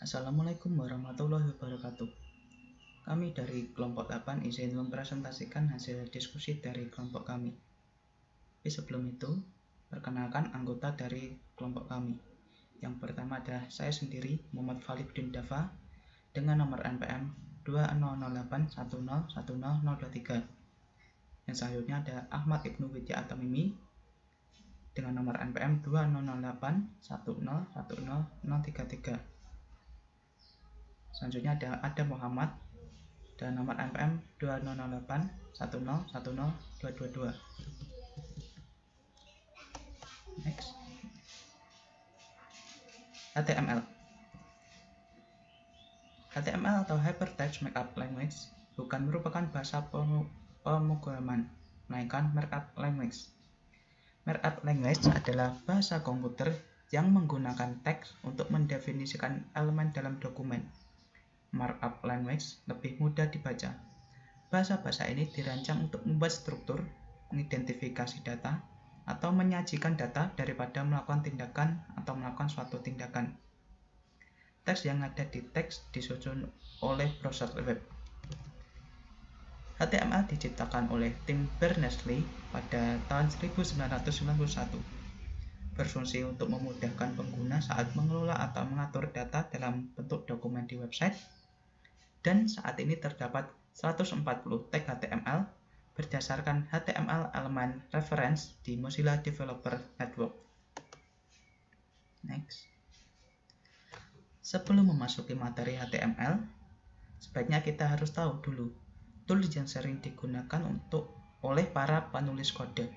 Assalamualaikum warahmatullahi wabarakatuh. Kami dari kelompok 8 izin mempresentasikan hasil diskusi dari kelompok kami. Tapi sebelum itu, perkenalkan anggota dari kelompok kami. Yang pertama adalah saya sendiri, Muhammad Falibdin Dafa, dengan nomor NPM 2008101023. Yang selanjutnya ada Ahmad Ibnu Widya Atamimi dengan nomor NPM 2008101033. Selanjutnya ada Adam Muhammad dan nomor NPM 2008101022. Next. HTML. HTML atau Hypertext Markup Language bukan merupakan bahasa pemrograman, melainkan markup language. Markup language adalah bahasa komputer yang menggunakan teks untuk mendefinisikan elemen dalam dokumen. Markup language lebih mudah dibaca. Bahasa-bahasa ini dirancang untuk membuat struktur, mengidentifikasi data, atau menyajikan data daripada melakukan tindakan atau melakukan suatu tindakan. Teks yang ada di teks disusun oleh browser web. HTML diciptakan oleh tim Berners-Lee pada tahun 1991. Berfungsi untuk memudahkan pengguna saat mengelola atau mengatur data dalam bentuk dokumen di website. Dan saat ini terdapat 140 tag HTML berdasarkan HTML Element Reference di Mozilla Developer Network. Next. Sebelum memasuki materi HTML, sebaiknya kita harus tahu dulu tools yang sering digunakan oleh para penulis kode,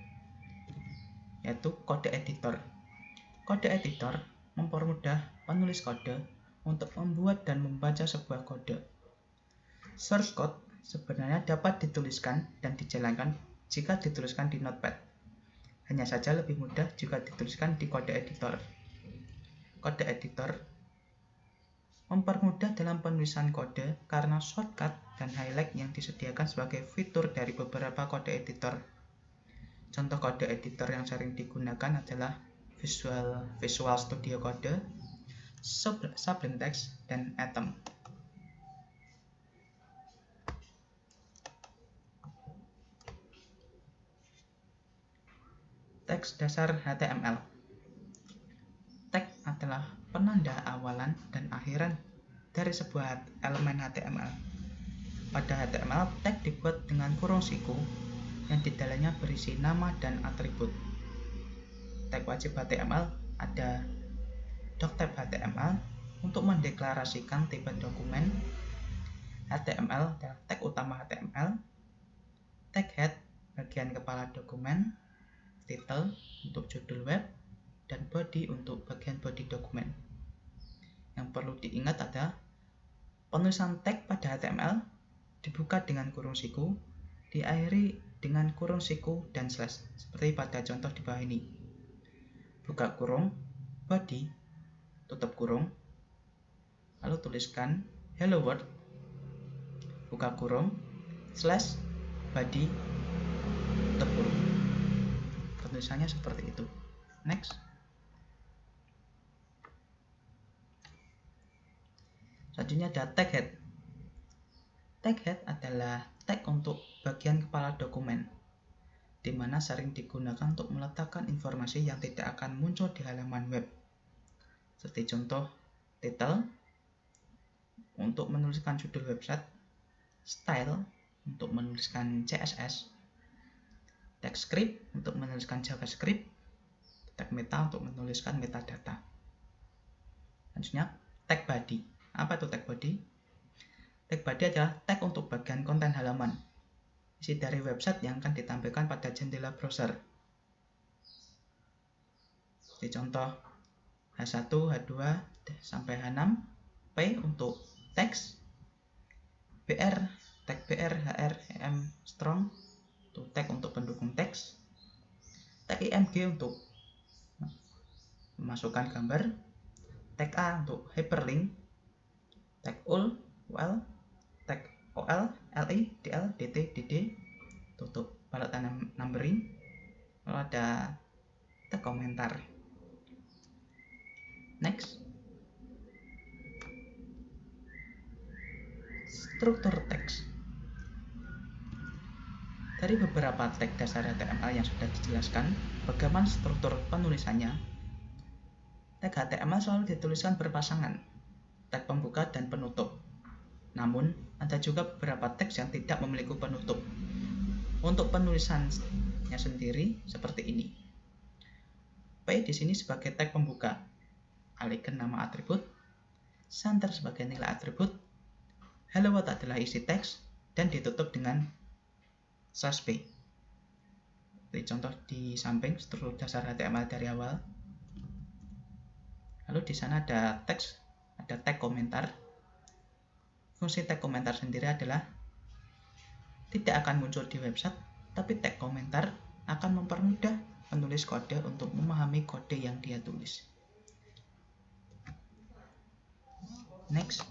yaitu kode editor. Kode editor mempermudah penulis kode untuk membuat dan membaca sebuah kode. Source code sebenarnya dapat dituliskan dan dijalankan jika dituliskan di Notepad. Hanya saja lebih mudah jika dituliskan di kode editor. Kode editor mempermudah dalam penulisan kode karena shortcut dan highlight yang disediakan sebagai fitur dari beberapa kode editor. Contoh kode editor yang sering digunakan adalah Visual Studio Code, Sublime Text, dan Atom. Teks dasar HTML. Tag adalah penanda awalan dan akhiran dari sebuah elemen HTML. Pada HTML, tag dibuat dengan kurung siku yang di dalamnya berisi nama dan atribut. Tag wajib HTML ada doctype HTML untuk mendeklarasikan tipe dokumen. HTML adalah tag utama HTML. Tag head bagian kepala dokumen. Title untuk judul web, dan body untuk bagian body dokumen. Yang perlu diingat adalah penulisan tag pada HTML dibuka dengan kurung siku, diakhiri dengan kurung siku dan slash, seperti pada contoh di bawah ini. Buka kurung, body, tutup kurung, lalu tuliskan hello world, buka kurung, slash, body, tutup kurung. Tulisannya seperti itu. Next. Selanjutnya ada tag head. Tag head adalah tag untuk bagian kepala dokumen, di mana sering digunakan untuk meletakkan informasi yang tidak akan muncul di halaman web. Seperti contoh, title untuk menuliskan judul website, style untuk menuliskan CSS, tag script untuk menuliskan JavaScript, tag meta untuk menuliskan metadata. Selanjutnya, tag body. Apa itu tag body? Tag body adalah tag untuk bagian konten halaman, isi dari website yang akan ditampilkan pada jendela browser. Seperti contoh, H1, H2, sampai H6, P untuk teks, BR, tag BR, HR, EM, strong, itu tag untuk pendukung teks, tag img untuk memasukkan gambar, tag A untuk hyperlink, tag ul, tag ol, li, dl, dt, dd, tutup balut numbering, lalu ada tag komentar. Next. Struktur teks. Dari beberapa tag dasar HTML yang sudah dijelaskan bagaimana struktur penulisannya, tag HTML selalu dituliskan berpasangan, tag pembuka dan penutup. Namun, ada juga beberapa teks yang tidak memiliki penutup. Untuk penulisannya sendiri seperti ini. P di sini sebagai tag pembuka, icon nama atribut, center sebagai nilai atribut, hello world adalah isi teks, dan ditutup dengan slash P. Jadi contoh di samping struktur dasar HTML dari awal. Lalu di sana ada teks, ada tag komentar. Fungsi tag komentar sendiri adalah tidak akan muncul di website, tapi tag komentar akan mempermudah penulis kode untuk memahami kode yang dia tulis. Next,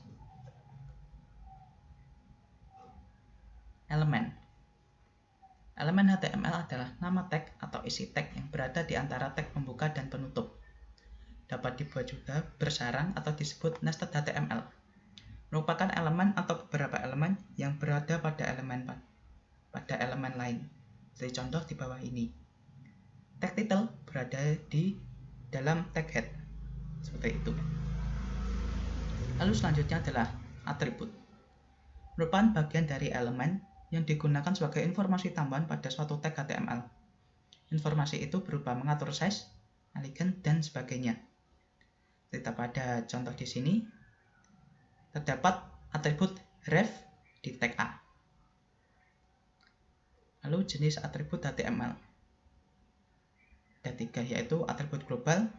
elemen. Elemen HTML adalah nama tag atau isi tag yang berada di antara tag pembuka dan penutup. Dapat dibuat juga bersarang atau disebut nested HTML. Merupakan elemen atau beberapa elemen yang berada pada elemen lain. Seperti contoh di bawah ini. Tag title berada di dalam tag head. Seperti itu. Lalu selanjutnya adalah atribut. Merupakan bagian dari elemen yang digunakan sebagai informasi tambahan pada suatu tag HTML. Informasi itu berupa mengatur size, icon, dan sebagainya. Kita pada contoh di sini, terdapat atribut ref di tag A. Lalu jenis atribut HTML. Ada 3, yaitu atribut global,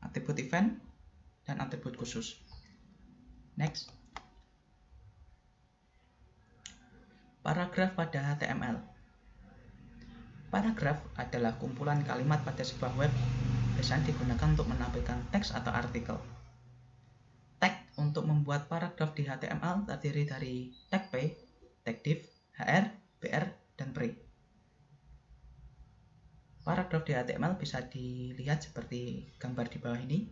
atribut event, dan atribut khusus. Next. Paragraf pada HTML. Paragraf adalah kumpulan kalimat pada sebuah web, biasanya digunakan untuk menampilkan teks atau artikel. Tag untuk membuat paragraf di HTML terdiri dari tag p, tag div, hr, br, dan pre. Paragraf di HTML bisa dilihat seperti gambar di bawah ini.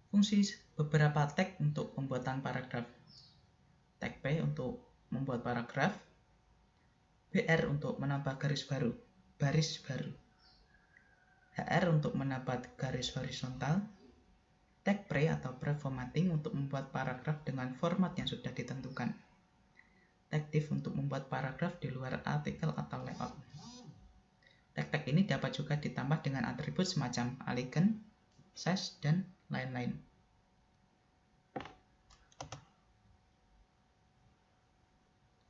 Fungsi beberapa tag untuk pembuatan paragraf. Tag P untuk membuat paragraf, BR untuk menambah baris baru, HR untuk menambah garis horizontal, tag pre atau pre-formatting untuk membuat paragraf dengan format yang sudah ditentukan, tag div untuk membuat paragraf di luar artikel atau layout. Tag-tag ini dapat juga ditambah dengan atribut semacam icon, size, dan lain-lain.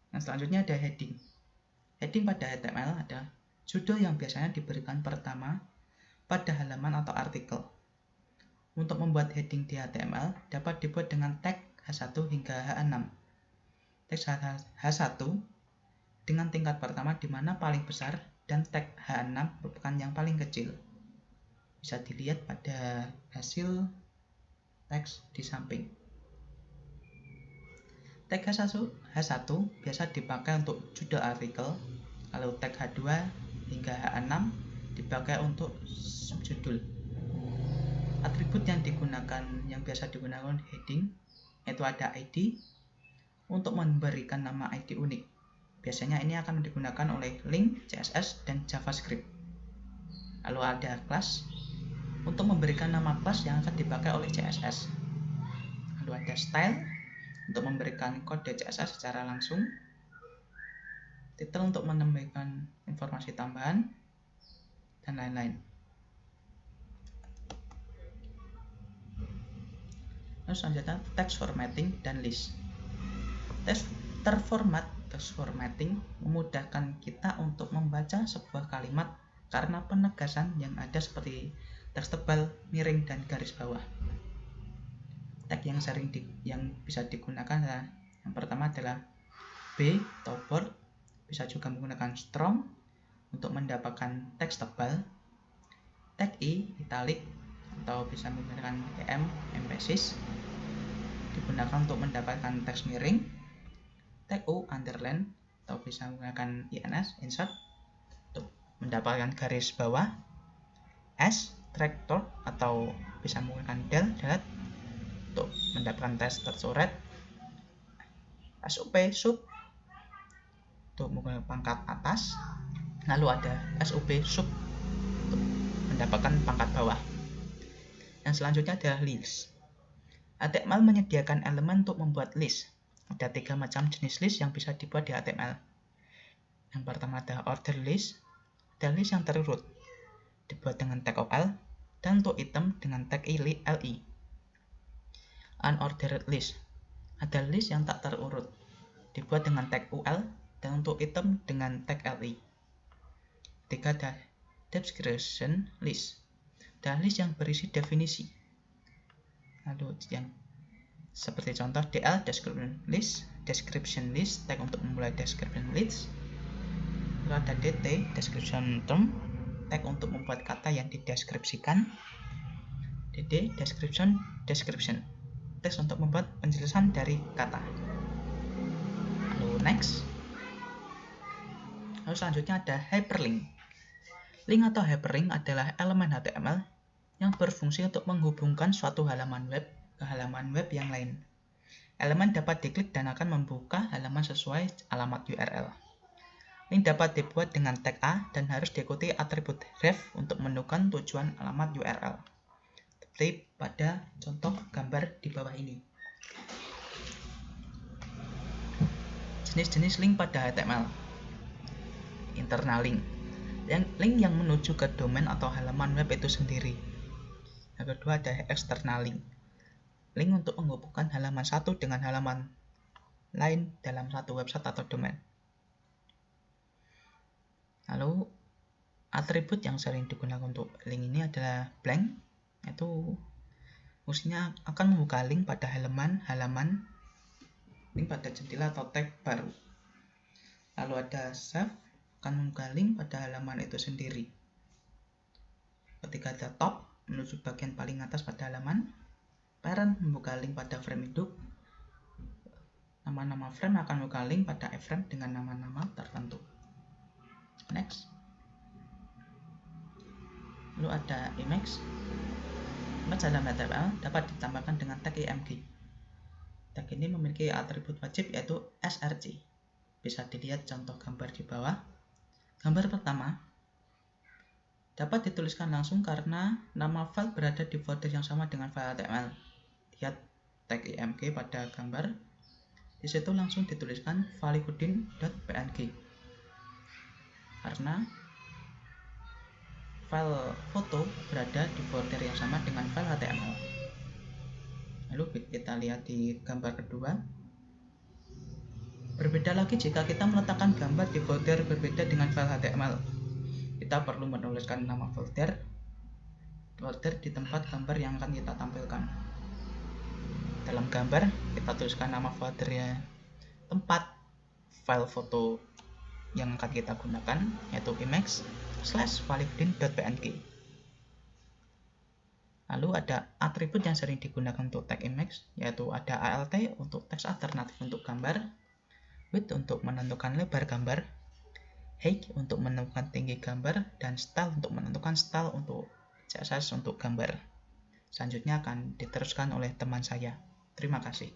Nah, selanjutnya ada heading. Heading pada HTML ada judul yang biasanya diberikan pertama pada halaman atau artikel. Untuk membuat heading di HTML dapat dibuat dengan tag H1 hingga H6. Tag H1 dengan tingkat pertama di mana paling besar dan tag H6 merupakan yang paling kecil. Bisa dilihat pada hasil teks di samping. Tag H1 biasa dipakai untuk judul artikel, lalu tag H2 hingga H6 dipakai untuk subjudul. Atribut yang biasa digunakan heading yaitu ada ID untuk memberikan nama ID unik. Biasanya ini akan digunakan oleh link, CSS, dan JavaScript. Lalu ada class untuk memberikan nama kelas yang akan dipakai oleh CSS. Lalu ada style untuk memberikan kode CSS secara langsung, title untuk menambahkan informasi tambahan, dan lain-lain. Lalu selanjutnya text formatting dan list. Text formatting memudahkan kita untuk membaca sebuah kalimat karena penegasan yang ada seperti teks tebal, miring, dan garis bawah. Tag yang bisa digunakan adalah yang pertama adalah B atau bold, bisa juga menggunakan strong untuk mendapatkan teks tebal, tag I italic atau bisa menggunakan EM emphasis digunakan untuk mendapatkan teks miring, tag U underline atau bisa menggunakan INS insert untuk mendapatkan garis bawah, S tractor atau bisa menggunakan del delete untuk mendapatkan teks tercoret, SUP sub untuk menggunakan pangkat atas, lalu ada SUP sub untuk mendapatkan pangkat bawah. Yang selanjutnya adalah list. HTML menyediakan elemen untuk membuat list. Ada 3 macam jenis list yang bisa dibuat di HTML. Yang pertama ada order list, ada list yang terurut, dibuat dengan tag OL, dan untuk item dengan tag LI. Unordered list, ada list yang tak terurut, dibuat dengan tag UL, dan untuk item dengan tag LI. Ketiga ada description list, ada list yang berisi definisi. Lalu yang seperti contoh DL description list, tag untuk memulai description list. Lalu ada DT description term, tag untuk membuat kata yang dideskripsikan. DD description teks untuk membuat penjelasan dari kata. Lalu next. Lalu selanjutnya ada hyperlink. Link atau hyperlink adalah elemen HTML yang berfungsi untuk menghubungkan suatu halaman web ke halaman web yang lain. Elemen dapat diklik dan akan membuka halaman sesuai alamat URL. Link dapat dibuat dengan tag A dan harus diikuti atribut ref untuk menentukan tujuan alamat URL. Seperti pada contoh gambar di bawah ini. Jenis-jenis link pada HTML. Internal link. Link yang menuju ke domain atau halaman web itu sendiri. Yang kedua ada external link. Link untuk menghubungkan halaman satu dengan halaman lain dalam satu website atau domain. Lalu atribut yang sering digunakan untuk link ini adalah blank, yaitu fungsinya akan membuka link pada halaman, link pada jendela atau tab baru. Lalu ada save, akan membuka link pada halaman itu sendiri. Ketika ada top, menuju bagian paling atas pada halaman. Parent membuka link pada frame hidup. Nama-nama frame akan membuka link pada iframe dengan nama-nama tertentu. Next. Lalu ada image. Image dalam HTML dapat ditambahkan dengan tag img. Tag ini memiliki atribut wajib yaitu src. Bisa dilihat contoh gambar di bawah. Gambar pertama dapat dituliskan langsung karena nama file berada di folder yang sama dengan file HTML. Lihat tag img pada gambar. Di situ langsung dituliskan valihudin.png karena file foto berada di folder yang sama dengan file HTML. Lalu kita lihat di gambar kedua. Berbeda lagi jika kita meletakkan gambar di folder berbeda dengan file HTML. Kita perlu menuliskan nama folder di tempat gambar yang akan kita tampilkan. Dalam gambar, kita tuliskan nama foldernya tempat file foto yang akan kita gunakan, yaitu image/valihudin.png. Lalu ada atribut yang sering digunakan untuk tag image, yaitu ada alt untuk teks alternatif untuk gambar, width untuk menentukan lebar gambar, height untuk menentukan tinggi gambar, dan style untuk menentukan style untuk CSS untuk gambar. Selanjutnya akan diteruskan oleh teman saya. Terima kasih.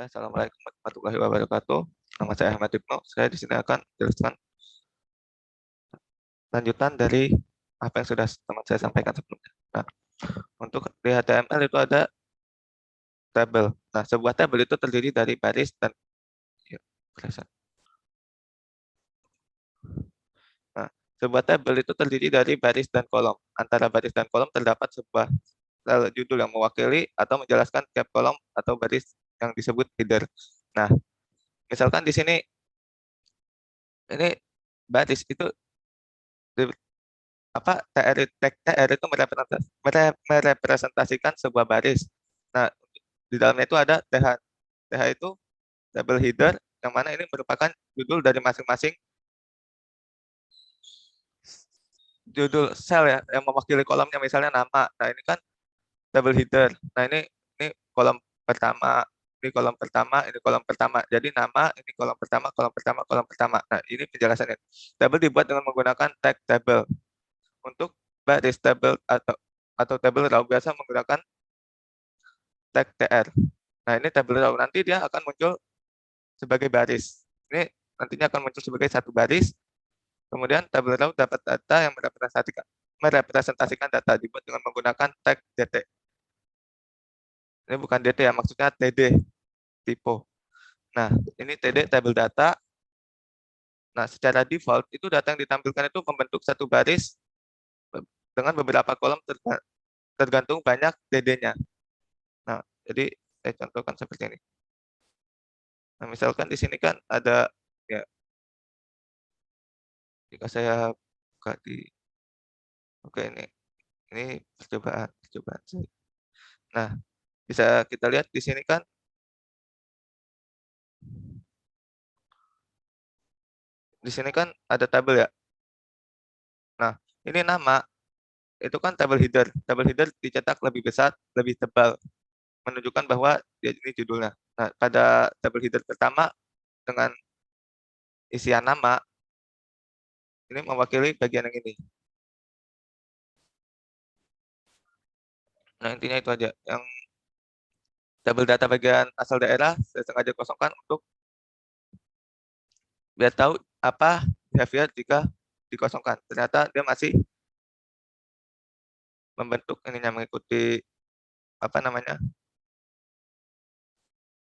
Assalamualaikum warahmatullahi wabarakatuh. Nama saya Ahmad Ibnu. Saya di sini akan menjelaskan lanjutan dari apa yang sudah teman saya sampaikan sebelumnya. Nah, untuk di HTML itu ada tabel. Nah, sebuah tabel itu terdiri dari baris dan sebuah tabel itu terdiri dari baris dan kolom. Antara baris dan kolom terdapat sebuah sel judul yang mewakili atau menjelaskan tiap kolom atau baris yang disebut header. Nah, misalkan di sini ini baris itu TR itu merepresentasikan sebuah baris. Nah, di dalamnya itu ada TH. TH itu table header, yang mana ini merupakan judul dari masing-masing judul sel ya, yang mewakili kolomnya, misalnya nama. Nah, ini kan table header. Nah, ini kolom pertama, ini kolom pertama, ini kolom pertama. Jadi nama, ini kolom pertama, kolom pertama, kolom pertama. Nah, ini penjelasannya. Table dibuat dengan menggunakan tag table. Untuk baris table atau table raw biasa menggunakan tag tr. Nah, ini table row. Nanti dia akan muncul sebagai baris. Ini nantinya akan muncul sebagai satu baris. Kemudian table row dapat data yang merepresentasikan data dibuat dengan menggunakan tag dt. Ini bukan dt ya, maksudnya td, typo. Nah, ini td table data. Nah, secara default itu data yang ditampilkan itu membentuk satu baris dengan beberapa kolom tergantung banyak dd-nya. Nah, jadi saya contohkan seperti ini. Nah, misalkan di sini kan ada, ya, jika saya buka di, oke, ini percobaan. Nah, bisa kita lihat di sini kan, ada tabel ya. Nah, ini nama, itu kan tabel header. Tabel header dicetak lebih besar, lebih tebal, menunjukkan bahwa ini judulnya. Nah, pada tabel header pertama dengan isian nama, ini mewakili bagian yang ini. Nah, intinya itu aja. Yang tabel data bagian asal daerah, saya sengaja kosongkan untuk biar tahu apa behavior jika dikosongkan. Ternyata dia masih membentuk ininya, mengikuti apa namanya,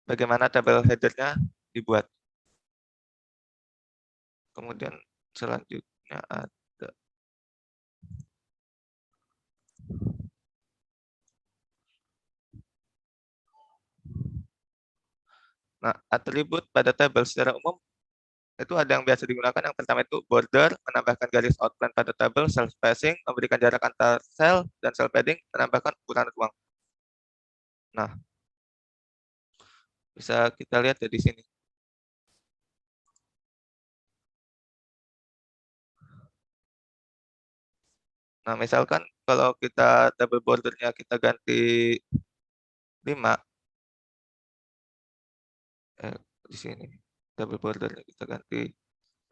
bagaimana tabel header-nya dibuat. Kemudian selanjutnya ada, nah, atribut pada tabel secara umum itu ada yang biasa digunakan. Yang pertama itu border, menambahkan garis outline pada tabel, cell spacing, memberikan jarak antar sel, dan cell padding, menambahkan ukuran ruang. Nah, bisa kita lihat ya di sini. Nah, misalkan kalau kita tabel bordernya kita ganti 5, di sini tabel bordernya kita ganti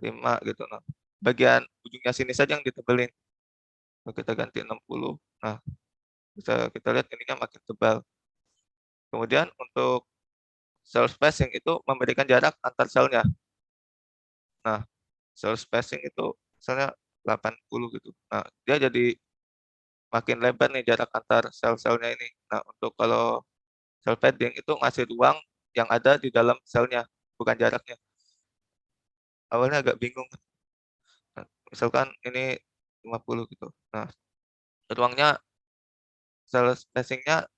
5 gitu. Nah, bagian ujungnya sini saja yang ditebelin. Kalau kita ganti 60, nah, bisa kita lihat ininya makin tebal. Kemudian untuk cell spacing itu memberikan jarak antar selnya. Nah, cell spacing itu misalnya 80 gitu. Nah, dia jadi makin lebar nih jarak antar sel-selnya ini. Nah, untuk kalau cell padding itu ngasih ruang yang ada di dalam selnya, bukan jaraknya. Awalnya agak bingung. Nah, misalkan ini 50 gitu. Nah, ruangnya, cell spacing-nya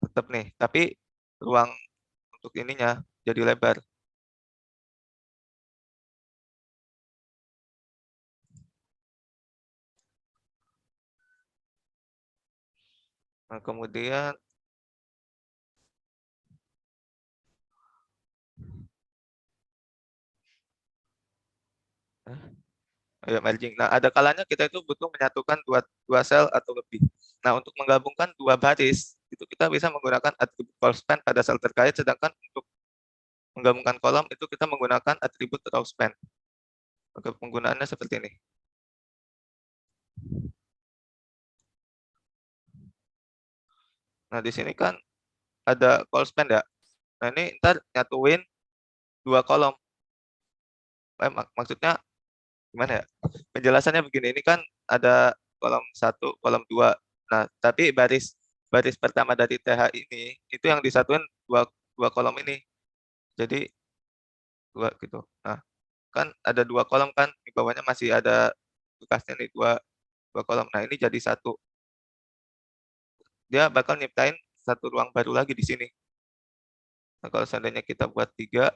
tetap nih, tapi ruang untuk ininya jadi lebar. Nah, kemudian ya, merging. Nah, ada kalanya kita itu butuh menyatukan dua sel atau lebih. Nah, untuk menggabungkan dua baris, itu kita bisa menggunakan atribut call span pada sel terkait, sedangkan untuk menggabungkan kolom itu kita menggunakan atribut row span. Oke, penggunaannya seperti ini. Nah, di sini kan ada call span ya. Nah, ini ntar nyatuin dua kolom. Maksudnya gimana ya? Penjelasannya begini, ini kan ada kolom 1, kolom 2. Nah, tapi baris baris pertama dari TH ini itu yang disatuin dua kolom ini. Jadi dua gitu. Nah, kan ada dua kolom kan, di bawahnya masih ada bekasnya nih, dua kolom. Nah, ini jadi satu. Dia bakal nyiptain satu ruang baru lagi di sini. Nah, kalau seandainya kita buat 3,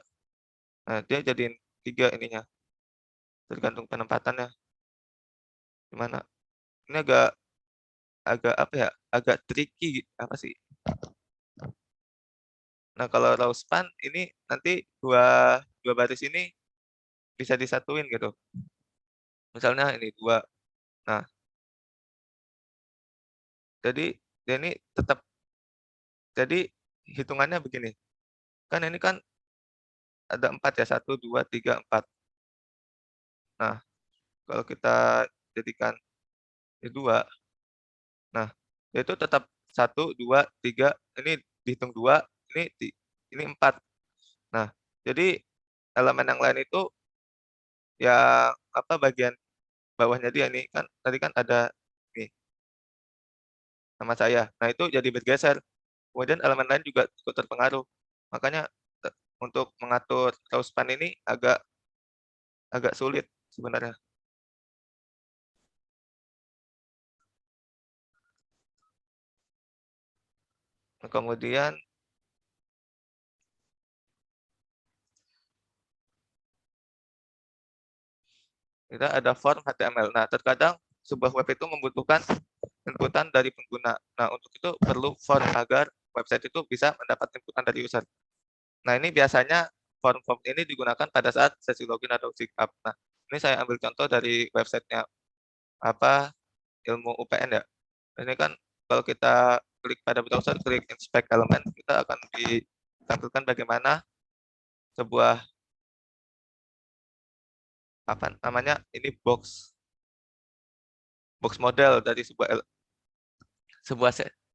nah dia jadiin 3 ininya. Tergantung penempatannya. Gimana? Ini agak agak apa ya? Agak tricky apa sih? Nah, kalau row span ini nanti dua baris ini bisa disatuin gitu. Misalnya ini 2. Nah, jadi dia ini tetap, jadi hitungannya begini. Kan ini kan ada 4 ya, 1, 2, 3, 4. Nah, kalau kita jadikan ini 2, nah, itu tetap 1, 2, 3, ini dihitung 2, ini 4. Nah, jadi elemen yang lain itu yang bagian bawahnya dia nih kan tadi kan ada nih nama saya. Nah, itu jadi bergeser. Kemudian elemen lain juga ikut terpengaruh. Makanya untuk mengatur row span ini agak agak sulit sebenarnya. Nah, kemudian kita ada form HTML. Nah, terkadang sebuah web itu membutuhkan inputan dari pengguna. Nah, untuk itu perlu form agar website itu bisa mendapat inputan dari user. Nah, ini biasanya form-form ini digunakan pada saat sesi login atau sign up. Nah, ini saya ambil contoh dari websitenya ilmu UPN ya. Ini kan kalau kita klik pada browser, klik inspect element, kita akan ditampilkan bagaimana sebuah ini box model dari sebuah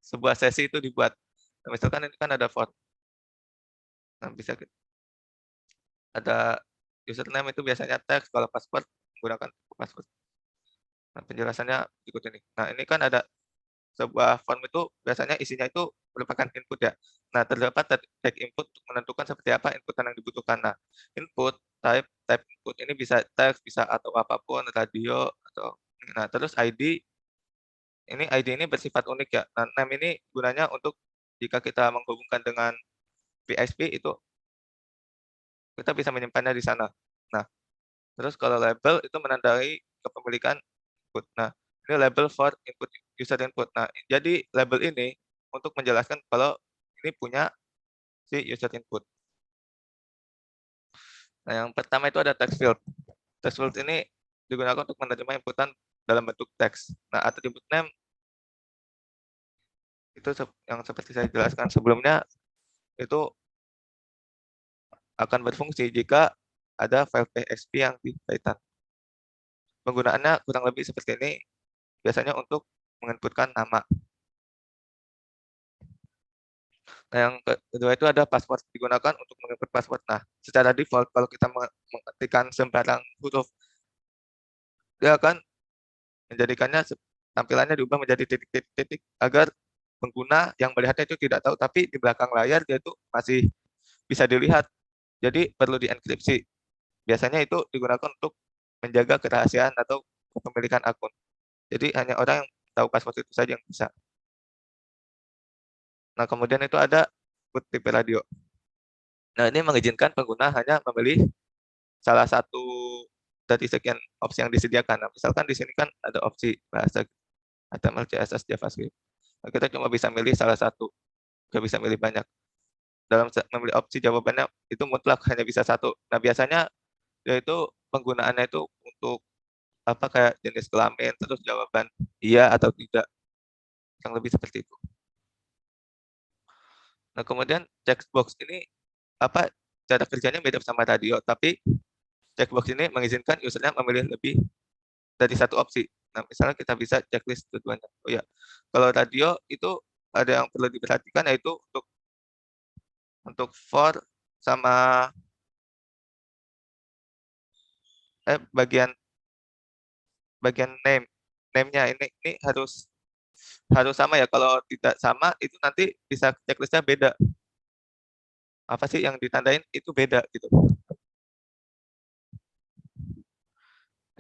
sebuah sesi itu dibuat. Nah, misalkan ini kan ada form. Nah, bisa ada username itu biasanya teks, kalau password menggunakan password. Nah, penjelasannya berikut ini. Nah, ini kan ada sebuah form itu biasanya isinya itu merupakan input ya. Nah, terdapat tag input untuk menentukan seperti apa inputan yang dibutuhkan. Nah, input, type input ini bisa teks, bisa atau apapun, radio, atau nah, terus ID ini bersifat unik ya. Nah, name ini gunanya untuk jika kita menghubungkan dengan PHP itu kita bisa menyimpannya di sana. Nah, terus kalau label itu menandai kepemilikan input. Nah, ini label for input user input. Nah, jadi label ini untuk menjelaskan kalau ini punya si user input. Nah, yang pertama itu ada text field. Text field ini digunakan untuk menerima inputan dalam bentuk teks. Nah, attribute name itu yang seperti saya jelaskan sebelumnya itu akan berfungsi jika ada file PHP yang dikaitan. Penggunaannya kurang lebih seperti ini, biasanya untuk menginputkan nama. Nah, yang kedua itu ada password, digunakan untuk menginput password. Nah, secara default kalau kita mengetikkan sembarang huruf, dia akan menjadikannya tampilannya diubah menjadi titik-titik agar pengguna yang melihatnya itu tidak tahu, tapi di belakang layar dia itu masih bisa dilihat. Jadi perlu dienkripsi. Biasanya itu digunakan untuk menjaga kerahasiaan atau kepemilikan akun. Jadi hanya orang yang tahu password itu saja yang bisa. Nah, kemudian itu ada input tipe radio. Nah, ini mengizinkan pengguna hanya memilih salah satu dari sekian opsi yang disediakan. Nah, misalkan di sini kan ada opsi bahasa HTML, CSS, JavaScript. Nah, kita cuma bisa milih salah satu, nggak bisa milih banyak. Dalam memilih opsi jawabannya itu mutlak hanya bisa satu. Nah, biasanya yaitu penggunaannya itu untuk kayak jenis kelamin, terus jawaban iya atau tidak, yang lebih seperti itu. Nah, kemudian checkbox ini cara kerjanya beda sama radio, tapi checkbox ini mengizinkan usernya memilih lebih dari satu opsi. Nah, misalnya kita bisa checklist keduanya. Oh ya, kalau radio itu ada yang perlu diperhatikan yaitu untuk for sama bagian bagian name-nya ini harus harus sama ya. Kalau tidak sama itu nanti bisa checklistnya beda. Apa sih yang ditandain itu beda gitu.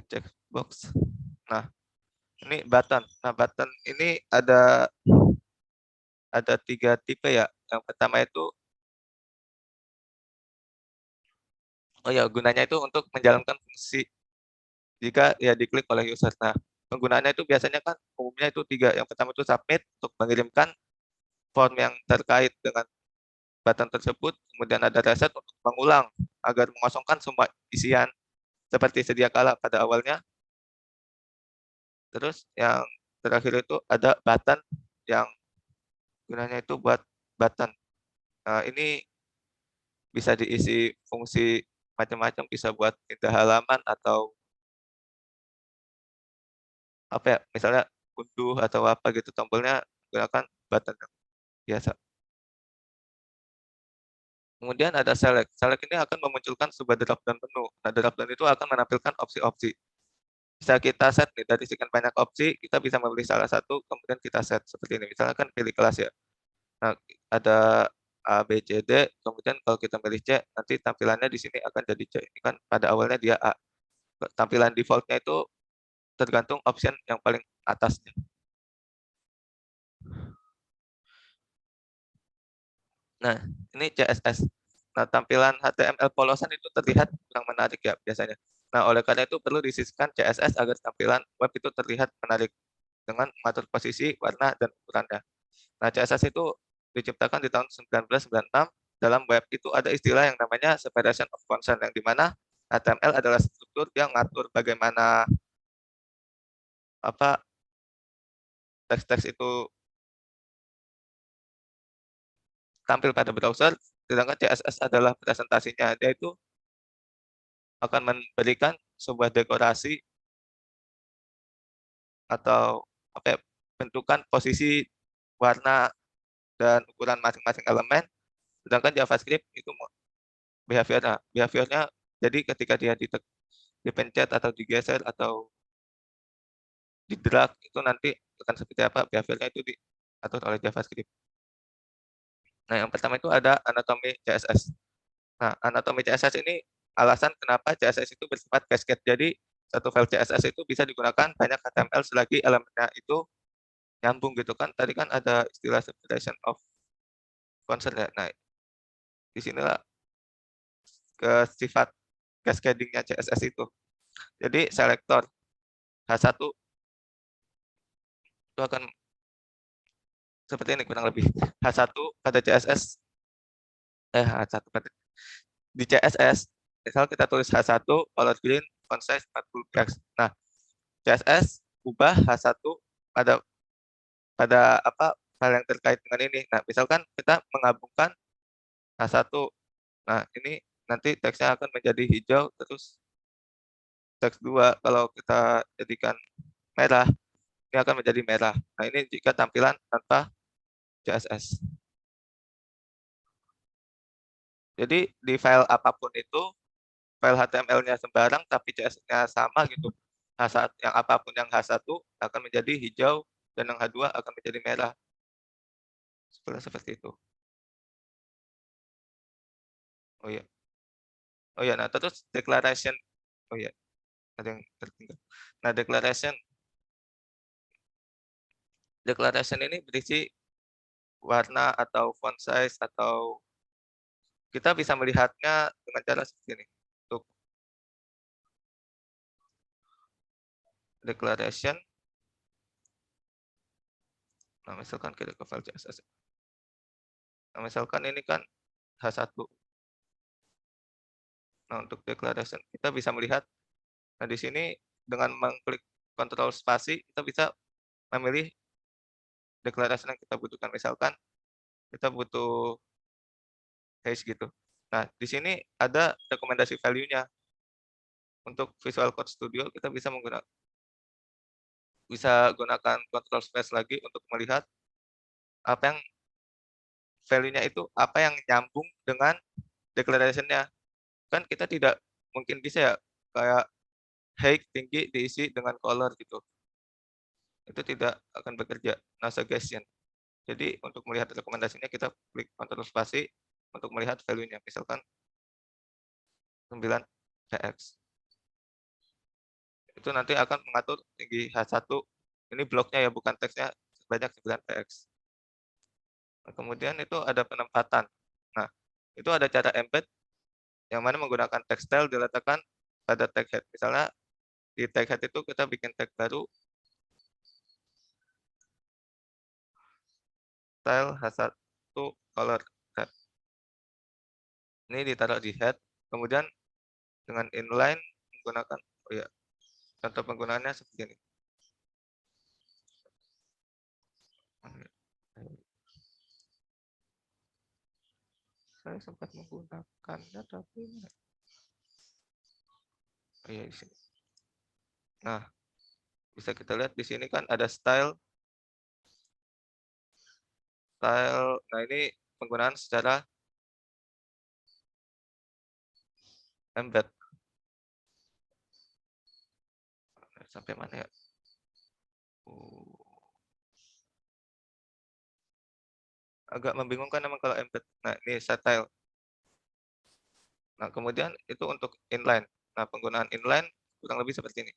Checkbox. Nah, ini button. Nah, button ini ada 3 tipe ya. Yang pertama itu gunanya itu untuk menjalankan fungsi jika ya diklik oleh user. Nah, penggunaannya itu biasanya kan umumnya itu 3. Yang pertama itu submit untuk mengirimkan form yang terkait dengan button tersebut, kemudian ada reset untuk mengulang agar mengosongkan semua isian seperti sedia kala pada awalnya. Terus yang terakhir itu ada button yang gunanya itu buat button. Nah, ini bisa diisi fungsi macam-macam, bisa buat pindah halaman atau misalnya unduh atau apa gitu, tombolnya gunakan button yang biasa. Kemudian ada select. Select ini akan memunculkan sebuah drop-down menu. Nah, drop-down itu akan menampilkan opsi-opsi. Bisa kita set nih, dari sekian banyak opsi, kita bisa memilih salah satu, kemudian kita set seperti ini. Misalnya kan pilih kelas ya. Nah, ada A, B, C, D, kemudian kalau kita pilih C, nanti tampilannya di sini akan jadi C. Ini kan pada awalnya dia A. Tampilan default-nya itu tergantung option yang paling atasnya. Nah, ini CSS. Nah, tampilan HTML polosan itu terlihat kurang menarik ya biasanya. Nah, oleh karena itu perlu disisihkan CSS agar tampilan web itu terlihat menarik dengan mengatur posisi, warna, dan ukurannya. Nah, CSS itu diciptakan di tahun 1996. Dalam web itu ada istilah yang namanya separation of concern, yang dimana HTML adalah struktur yang mengatur bagaimana apa teks-teks itu tampil pada browser, sedangkan CSS adalah presentasinya. Dia itu akan memberikan sebuah dekorasi atau apa ya, bentukan posisi, warna, dan ukuran masing-masing elemen, sedangkan JavaScript itu behaviornya. Behaviornya jadi ketika dia dipencet atau digeser atau di drag itu nanti akan seperti apa behaviornya itu diatur oleh JavaScript. Nah, yang pertama itu ada anatomi CSS. Nah, anatomi CSS ini alasan kenapa CSS itu bersifat cascade. Jadi, satu file CSS itu bisa digunakan banyak HTML selagi elemennya itu nyambung gitu kan. Tadi kan ada istilah separation of concern ya. Nah, disinilah ke sifat cascading-nya CSS itu. Jadi, selektor H1 itu akan seperti ini kurang lebih. H1 pada CSS, H1 pada di CSS, misal kita tulis H1 color green font size 40 px. Nah, CSS ubah H1 pada apa hal yang terkait dengan ini. Nah, misalkan kita menggabungkan H1. Nah, ini nanti teksnya akan menjadi hijau, terus teks 2 kalau kita jadikan merah, ini akan menjadi merah. Nah, ini jika tampilan tanpa CSS. Jadi di file apapun itu, file HTML-nya sembarang tapi CSS-nya sama gitu. H1, yang apapun yang H1 akan menjadi hijau dan yang H2 akan menjadi merah. Seperti itu. Oh iya. Oh iya, nah terus declaration. Oh iya, ada yang tertinggal. Nah, declaration ini berisi warna atau font size atau kita bisa melihatnya dengan cara seperti ini. Untuk declaration, nah misalkan kita ke file CSS. Nah, misalkan ini kan H1. Nah, untuk declaration kita bisa melihat, nah di sini dengan mengklik Ctrl spasi kita bisa memilih declaration yang kita butuhkan. Misalkan kita butuh hash gitu. Nah, di sini ada rekomendasi value-nya. Untuk Visual Code Studio kita bisa gunakan Ctrl space lagi untuk melihat apa yang value-nya itu apa yang nyambung dengan declaration-nya. Kan kita tidak mungkin bisa ya kayak height tinggi diisi dengan color gitu. Itu tidak akan bekerja. Nah, suggestion. Jadi untuk melihat rekomendasinya kita klik Ctrl spasi untuk melihat value-nya. Misalkan 9 px. Itu nanti akan mengatur tinggi H1. Ini bloknya ya, bukan teksnya, sebanyak 9 px. Nah, kemudian itu ada penempatan. Nah, itu ada cara embed yang mana menggunakan text style diletakkan pada tag head. Misalnya di tag head itu kita bikin tag baru, style H1 color head. Ini ditaruh di head, kemudian dengan inline menggunakan, oh ya, contoh penggunaannya seperti ini. Saya sempat menggunakannya tapi oh iya, di sini. Nah, bisa kita lihat di sini kan ada style style. Nah, ini penggunaan secara embed. Sampai mana ya? Agak membingungkan memang kalau embed. Nah, ini style. Nah, kemudian itu untuk inline. Nah, penggunaan inline kurang lebih seperti ini.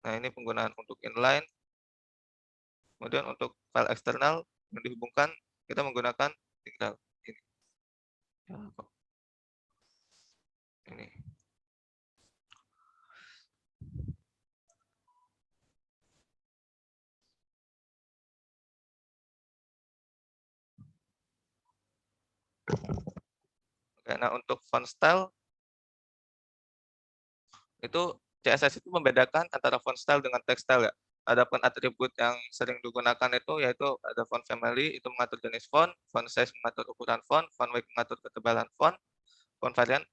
Nah, ini penggunaan untuk inline. Kemudian untuk file eksternal yang dihubungkan, kita menggunakan tinggal ini. Ya, kok. Ini. Oke, nah untuk font style itu CSS itu membedakan antara font style dengan text style ya. Adapun atribut yang sering digunakan itu yaitu ada font family itu mengatur jenis font size mengatur ukuran font weight mengatur ketebalan font variant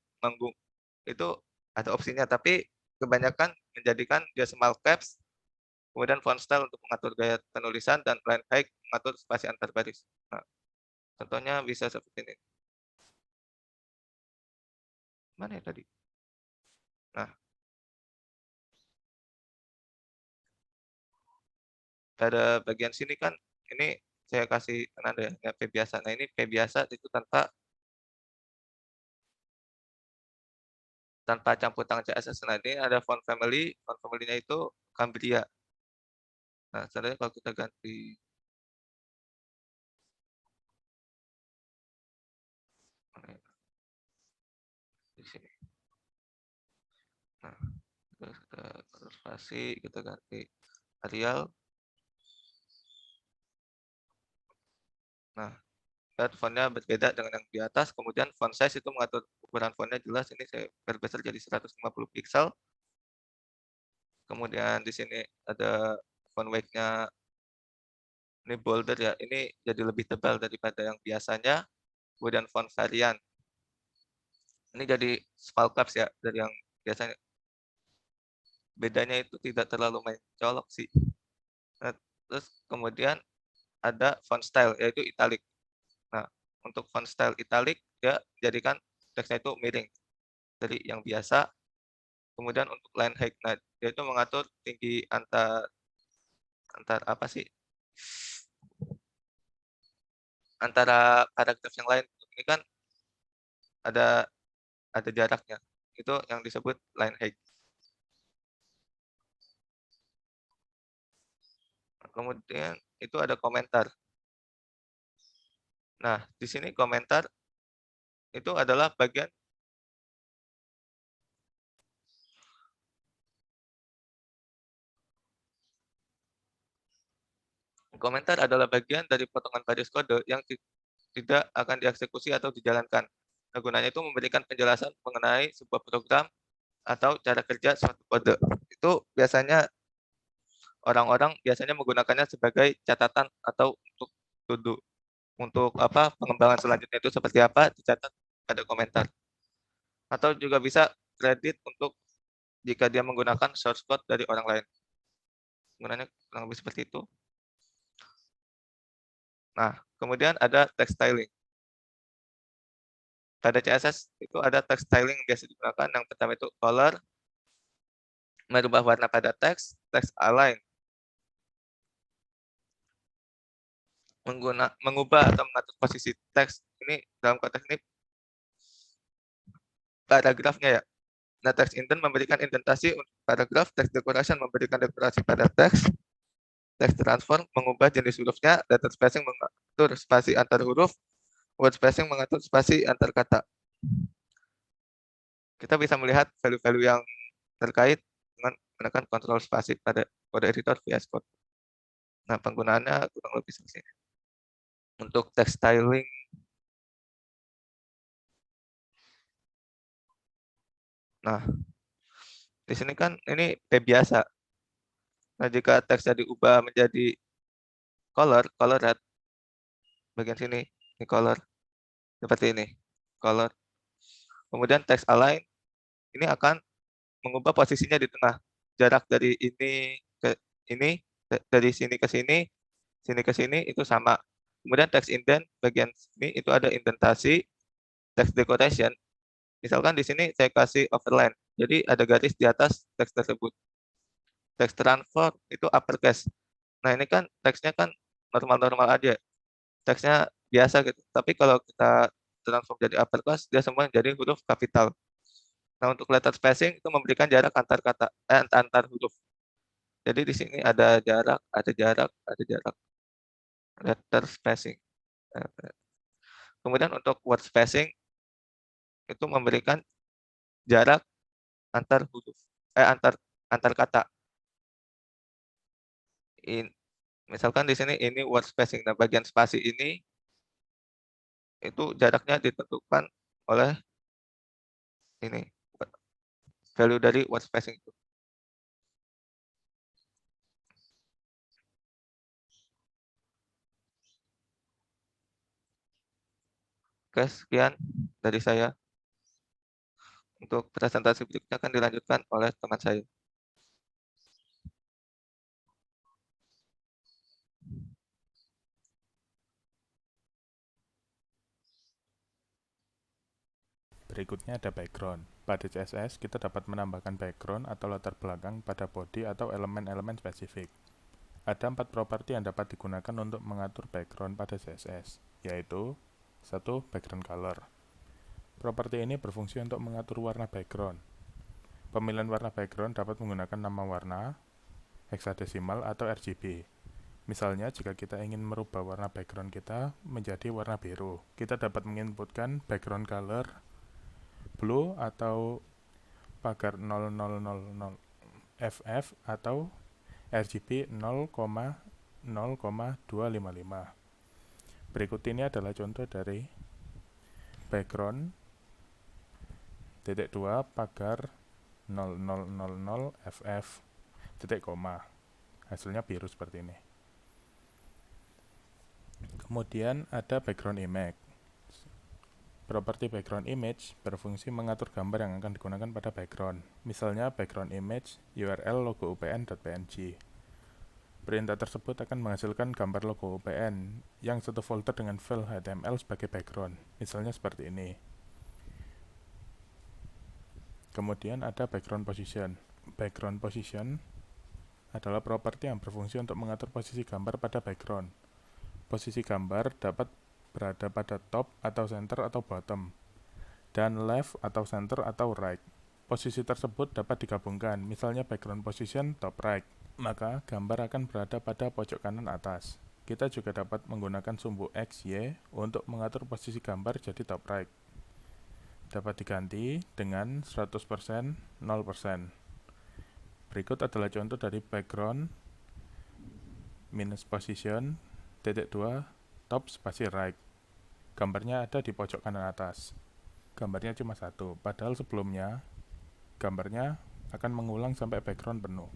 itu ada opsinya, tapi kebanyakan menjadikan dia small caps, kemudian font style untuk mengatur gaya penulisan dan line height mengatur spasi antar baris. Nah, contohnya bisa seperti ini. Mana ya tadi? Nah, pada bagian sini kan ini saya kasih penanda ya, P biasa. Nah, ini P biasa itu tanpa campur tangan CSS. Nah, ini ada font family-nya itu Cambria. Nah, sebenarnya kalau kita ganti di sini. Nah, terus kita konservasi, kita ganti Arial. Nah, dan fontnya berbeda dengan yang di atas. Kemudian font size itu mengatur ukuran fontnya jelas. Ini saya perbesar jadi 150 pixel. Kemudian di sini ada font weight-nya ini bolder ya. Ini jadi lebih tebal daripada yang biasanya. Kemudian font varian. Ini jadi small caps ya dari yang biasanya. Bedanya itu tidak terlalu mencolok sih. Nah, terus kemudian ada font style yaitu italic. Nah, untuk font style italic dia jadikan teksnya itu miring dari yang biasa. Kemudian untuk line height, nah dia itu mengatur tinggi antar apa sih? Antara paragraf yang lain. Ini kan ada jaraknya. Itu yang disebut line height. Kemudian itu ada komentar. Nah, di sini komentar itu adalah bagian dari potongan baris kode yang tidak akan dieksekusi atau dijalankan. Nah, gunanya itu memberikan penjelasan mengenai sebuah program atau cara kerja suatu kode. Itu biasanya orang-orang menggunakannya sebagai catatan atau untuk to-do. Untuk apa pengembangan selanjutnya itu seperti apa dicatat pada komentar. Atau juga bisa kredit untuk jika dia menggunakan source code dari orang lain. Gunanya kurang lebih seperti itu. Nah, kemudian ada text styling. Pada CSS itu ada text styling yang biasa digunakan. Yang pertama itu color, merubah warna pada teks, text align, mengubah atau mengatur posisi teks. Ini dalam konteks ini paragrafnya ya. Nah, text indent memberikan indentasi untuk paragraf, text decoration memberikan dekorasi pada teks, text transform mengubah jenis hurufnya, letter spacing mengatur spasi antar huruf, word spacing mengatur spasi antar kata. Kita bisa melihat value-value yang terkait dengan menggunakan kontrol spasi pada kode editor VS Code. Nah, penggunaannya kurang lebih seperti ini. Untuk text styling, nah, di sini kan ini P biasa. Nah, jika teksnya diubah menjadi color red, bagian sini, ini color, seperti ini, color. Kemudian text align, ini akan mengubah posisinya di tengah. Jarak dari ini ke ini, dari sini ke sini ke sini, itu sama. Kemudian text indent bagian sini itu ada indentasi, text decoration. Misalkan di sini saya kasih overline, jadi ada garis di atas teks tersebut. Text transform itu uppercase. Nah ini kan teksnya kan normal-normal aja, teksnya biasa gitu. Tapi kalau kita transform jadi uppercase, dia semua jadi huruf kapital. Nah untuk letter spacing itu memberikan jarak antar kata, antar huruf. Jadi di sini ada jarak, ada jarak, ada jarak. Letter spacing. Kemudian untuk word spacing itu memberikan jarak antar huruf, antar kata. Misalkan di sini ini word spacing. Nah, bagian spasi ini itu jaraknya ditentukan oleh ini value dari word spacing itu. Oke, sekian dari saya. Untuk presentasi berikutnya akan dilanjutkan oleh teman saya. Berikutnya ada background. Pada CSS, kita dapat menambahkan background atau latar belakang pada body atau elemen-elemen spesifik. Ada 4 properti yang dapat digunakan untuk mengatur background pada CSS, yaitu 1. Background color. Properti ini berfungsi untuk mengatur warna background. Pemilihan warna background dapat menggunakan nama warna, heksadesimal, atau RGB. Misalnya, jika kita ingin merubah warna background kita menjadi warna biru, kita dapat menginputkan background color blue atau pagar 0000 FF atau RGB 0,0,255. Berikut ini adalah contoh dari background .2 pagar 0000 FF titik koma. Hasilnya biru seperti ini. Kemudian ada background image. Properti background image berfungsi mengatur gambar yang akan digunakan pada background. Misalnya background image URL logo upn.png. Perintah tersebut akan menghasilkan gambar logo UPN yang satu folder dengan file HTML sebagai background. Misalnya seperti ini. Kemudian ada background position. Background position adalah properti yang berfungsi untuk mengatur posisi gambar pada background. Posisi gambar dapat berada pada top atau center atau bottom, dan left atau center atau right. Posisi tersebut dapat digabungkan, misalnya background position top right, maka gambar akan berada pada pojok kanan atas. Kita juga dapat menggunakan sumbu X, Y untuk mengatur posisi gambar jadi top right. Dapat diganti dengan 100%, 0%. Berikut adalah contoh dari background minus position, .2, top spasi right. Gambarnya ada di pojok kanan atas. Gambarnya cuma satu, padahal sebelumnya gambarnya akan mengulang sampai background penuh.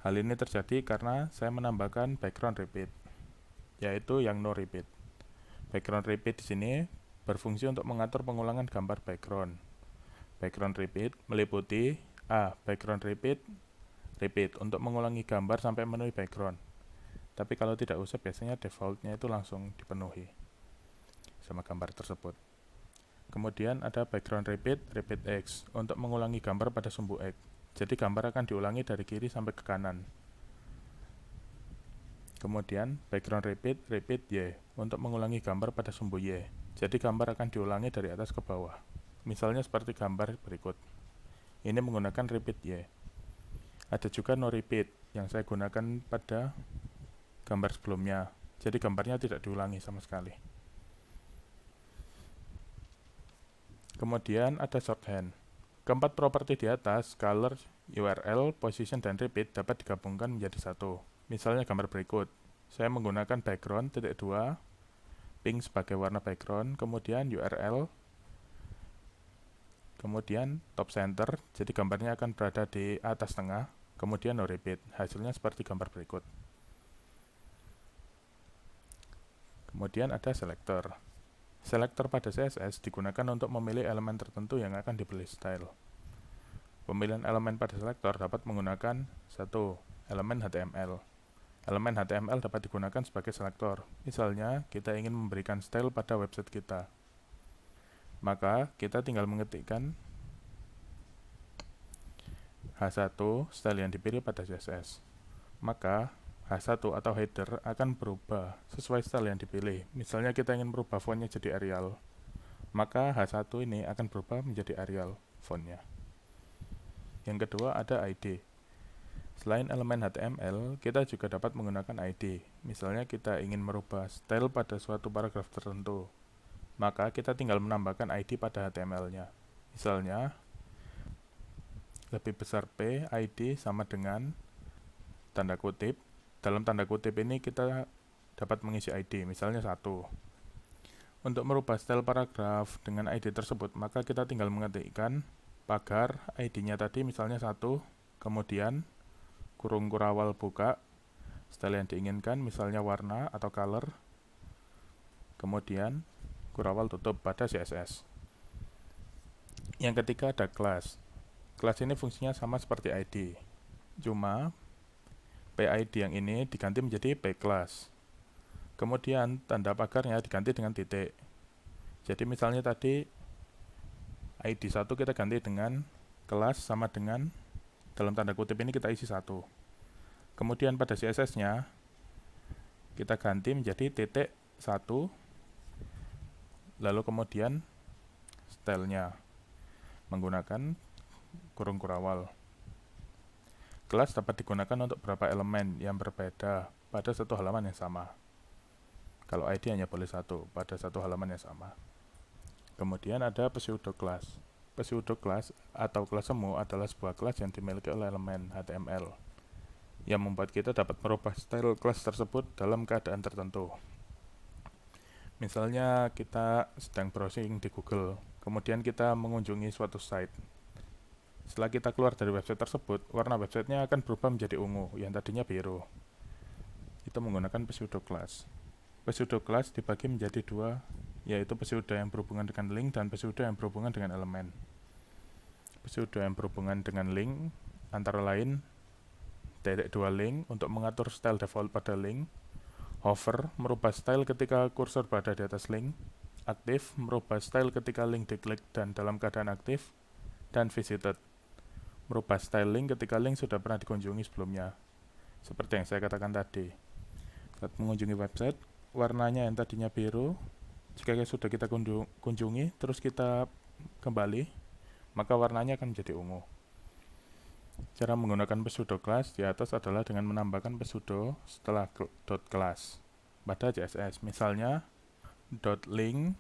Hal ini terjadi karena saya menambahkan background repeat, yaitu yang no repeat. Background repeat di sini berfungsi untuk mengatur pengulangan gambar background. Background repeat meliputi A. Background repeat untuk mengulangi gambar sampai memenuhi background. Tapi kalau tidak usah, biasanya defaultnya itu langsung dipenuhi sama gambar tersebut. Kemudian ada background repeat X untuk mengulangi gambar pada sumbu X. Jadi gambar akan diulangi dari kiri sampai ke kanan. Kemudian background repeat Y untuk mengulangi gambar pada sumbu Y. Jadi gambar akan diulangi dari atas ke bawah. Misalnya seperti gambar berikut. Ini menggunakan repeat Y. Ada juga no repeat yang saya gunakan pada gambar sebelumnya. Jadi gambarnya tidak diulangi sama sekali. Kemudian ada shorthand. Keempat properti di atas, color, URL, position, dan repeat dapat digabungkan menjadi satu. Misalnya gambar berikut. Saya menggunakan background .2, pink sebagai warna background, kemudian URL, kemudian top center, jadi gambarnya akan berada di atas tengah, kemudian no repeat. Hasilnya seperti gambar berikut. Kemudian ada selector. Selector pada CSS digunakan untuk memilih elemen tertentu yang akan diberi style. Pemilihan elemen pada selector dapat menggunakan 1. Elemen HTML. Elemen HTML dapat digunakan sebagai selektor. Misalnya, kita ingin memberikan style pada website kita. Maka, kita tinggal mengetikkan H1 style yang dipilih pada CSS. Maka, H1 atau header akan berubah sesuai style yang dipilih. Misalnya kita ingin merubah fontnya jadi Arial, maka H1 ini akan berubah menjadi Arial fontnya. Yang kedua ada ID. Selain elemen HTML, kita juga dapat menggunakan ID. Misalnya kita ingin merubah style pada suatu paragraf tertentu, maka kita tinggal menambahkan ID pada HTML-nya. Misalnya, lebih besar P, ID sama dengan tanda kutip. Dalam tanda kutip ini kita dapat mengisi ID, misalnya 1. Untuk merubah style paragraf dengan ID tersebut, maka kita tinggal mengetikkan pagar ID-nya tadi misalnya 1, kemudian kurung kurawal buka, style yang diinginkan misalnya warna atau color, kemudian kurawal tutup pada CSS. Yang ketiga ada class. Class ini fungsinya sama seperti ID, cuma PID yang ini diganti menjadi PClass. Kemudian tanda pagarnya diganti dengan titik. Jadi misalnya tadi ID 1 kita ganti dengan kelas sama dengan dalam tanda kutip ini kita isi 1. Kemudian pada CSS-nya kita ganti menjadi titik 1, lalu kemudian style-nya menggunakan kurung kurawal. Kelas dapat digunakan untuk beberapa elemen yang berbeda pada satu halaman yang sama. Kalau ID hanya boleh 1 pada satu halaman yang sama. Kemudian ada pseudo class. Pseudo class atau kelas semu adalah sebuah kelas yang dimiliki oleh elemen HTML yang membuat kita dapat merubah style kelas tersebut dalam keadaan tertentu. Misalnya kita sedang browsing di Google, kemudian kita mengunjungi suatu site. Setelah kita keluar dari website tersebut, warna websitenya akan berubah menjadi ungu, yang tadinya biru. Itu menggunakan pseudo class. Pseudo class dibagi menjadi 2, yaitu pseudo yang berhubungan dengan link dan pseudo yang berhubungan dengan elemen. Pseudo yang berhubungan dengan link antara lain _2 link untuk mengatur style default pada link, hover merubah style ketika kursor berada di atas link, aktif merubah style ketika link diklik dan dalam keadaan aktif, dan visited merubah style link ketika link sudah pernah dikunjungi sebelumnya. Seperti yang saya katakan tadi, saat mengunjungi website, warnanya yang tadinya biru, jika sudah kita kunjungi terus kita kembali, maka warnanya akan menjadi ungu. Cara menggunakan pseudo class di atas adalah dengan menambahkan pseudo setelah .class pada CSS. Misalnya .link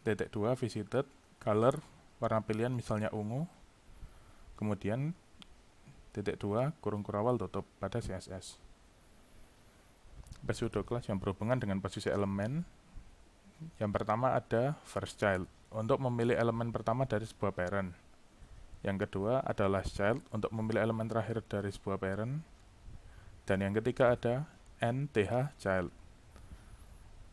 _2 visited, color warna pilihan misalnya ungu, kemudian _2 kurung kurawal tutup pada CSS. Pseudo class yang berhubungan dengan posisi elemen. Yang pertama ada first child untuk memilih elemen pertama dari sebuah parent. Yang kedua ada last child untuk memilih elemen terakhir dari sebuah parent. Dan yang ketiga ada nth child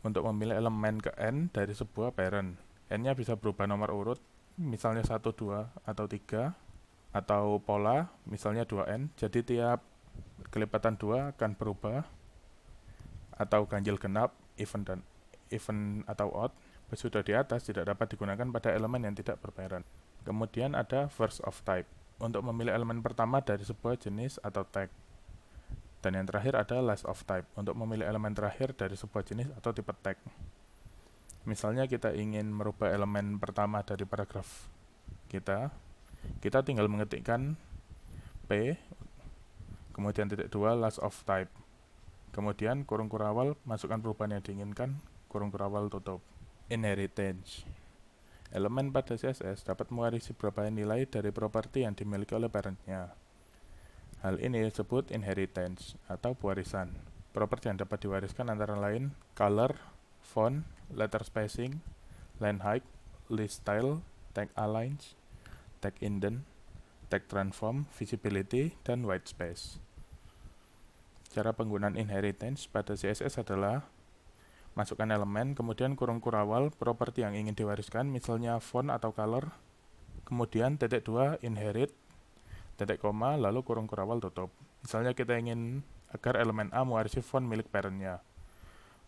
untuk memilih elemen ke n dari sebuah parent. N-nya bisa berubah nomor urut, misalnya 1, 2, atau 3, atau pola, misalnya 2n. Jadi tiap kelipatan 2 akan berubah, atau ganjil genap, even atau odd. Pseudo di atas tidak dapat digunakan pada elemen yang tidak berparent. Kemudian ada first of type untuk memilih elemen pertama dari sebuah jenis atau tag. Dan yang terakhir ada last of type untuk memilih elemen terakhir dari sebuah jenis atau tipe tag. Misalnya kita ingin merubah elemen pertama dari paragraf kita tinggal mengetikkan P, kemudian _2 last of type, kemudian kurung kurawal, masukkan perubahan yang diinginkan, kurung kurawal tutup. Inheritance. Elemen pada CSS dapat mewarisi beberapa nilai dari properti yang dimiliki oleh parentnya. Hal ini disebut inheritance atau pewarisan. Properti yang dapat diwariskan antara lain color, font, letter spacing, line height, list style, tag aligns, tag indent, tag transform, visibility, dan white space. Cara penggunaan inheritance pada CSS adalah masukkan elemen, kemudian kurung kurawal properti yang ingin diwariskan, misalnya font atau color, kemudian _2 inherit, titik koma, lalu kurung kurawal tutup. Misalnya kita ingin agar elemen A mewarisi font milik parentnya.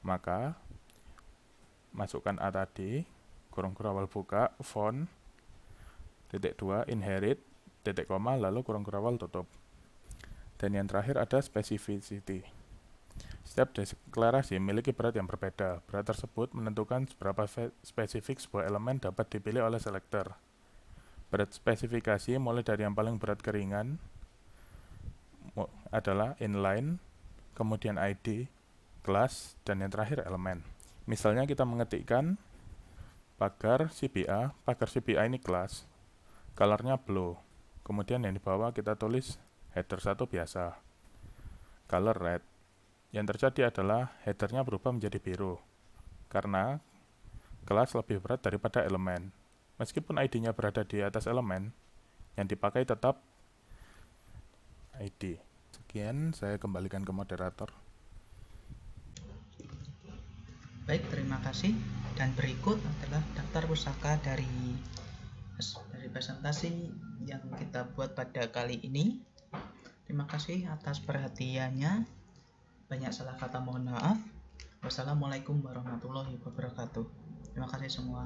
Maka masukkan A tadi, kurung kurawal buka, font, titik 2, inherit, titik koma, lalu kurung kurawal tutup. Dan yang terakhir ada specificity. Setiap deklarasi memiliki berat yang berbeda. Berat tersebut menentukan seberapa spesifik sebuah elemen dapat dipilih oleh selector. Berat spesifikasi mulai dari yang paling berat ke ringan adalah inline, kemudian ID, kelas, dan yang terakhir elemen. Misalnya kita mengetikkan pagar CBA ini kelas, colornya blue, kemudian yang di bawah kita tulis header 1 biasa, color red. Yang terjadi adalah headernya berubah menjadi biru, karena kelas lebih berat daripada elemen. Meskipun ID-nya berada di atas elemen, yang dipakai tetap ID. Sekian, saya kembalikan ke moderator. Baik, terima kasih. Dan berikut adalah daftar pusaka dari presentasi yang kita buat pada kali ini. Terima kasih atas perhatiannya. Banyak salah kata, mohon maaf. Wassalamualaikum warahmatullahi wabarakatuh. Terima kasih semua.